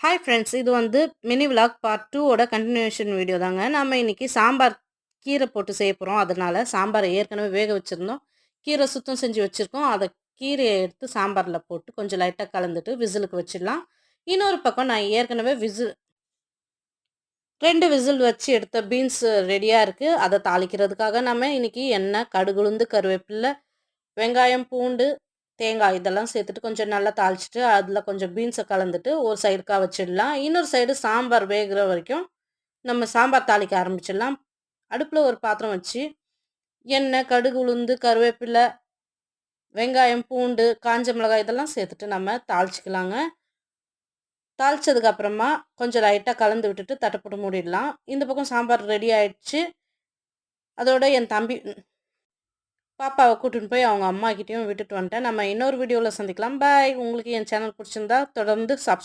Hi friends, இது வந்து mini vlog part 2 ஓட கண்டினியூஷன் வீடியோ தாங்க. நம்ம இன்னைக்கு சாம்பார் கீரை போட்டு செய்ய போகிறோம். அதனால சாம்பாரை ஏற்கனவே வேக வச்சுருந்தோம். கீரை சுத்தம் செஞ்சு வச்சுருக்கோம். அதை கீரையை எடுத்து சாம்பாரில் போட்டு கொஞ்சம் லைட்டாக கலந்துட்டு விசிலுக்கு வச்சிடலாம். இன்னொரு பக்கம் நான் ஏற்கனவே 2 விசில் வச்சு எடுத்த பீன்ஸ் ரெடியாக இருக்குது. அதை தாளிக்கிறதுக்காக நம்ம இன்னைக்கு எண்ணெய், கடுகு, உளுந்து, கருவேப்பிலை, வெங்காயம், பூண்டு, தேங்காய் இதெல்லாம் சேர்த்துட்டு கொஞ்சம் நல்லா தாளிச்சிட்டு அதில் கொஞ்சம் பீன்ஸை கலந்துட்டு ஒரு சைடுக்காக வச்சிடலாம். இன்னொரு சைடு சாம்பார் வேகிற வரைக்கும் நம்ம சாம்பார் தாளிக்க ஆரம்பிச்சிடலாம். அடுப்பில் ஒரு பாத்திரம் வச்சு எண்ணெய், கடுகு, உளுந்து, கருவேப்பிலை, வெங்காயம், பூண்டு, காஞ்ச மிளகாய் இதெல்லாம் சேர்த்துட்டு நம்ம தாளிச்சிக்கலாங்க. தாளிச்சதுக்கு அப்புறமா கொஞ்சம் லைட்டாக கலந்து விட்டுட்டு தட்டை போட்டு மூடிடலாம். இந்த பக்கம் சாம்பார் ரெடி ஆயிடுச்சு. அதோட என் தம்பி பாப்பாவை கூட்டின்னு போய் அவங்க அம்மா கிட்டேயும் விட்டுட்டு வந்துட்டேன். நம்ம இன்னொரு வீடியோவில் சந்திக்கலாம். பாய். உங்களுக்கு என் சேனல் பிடிச்சிருந்தா தொடர்ந்து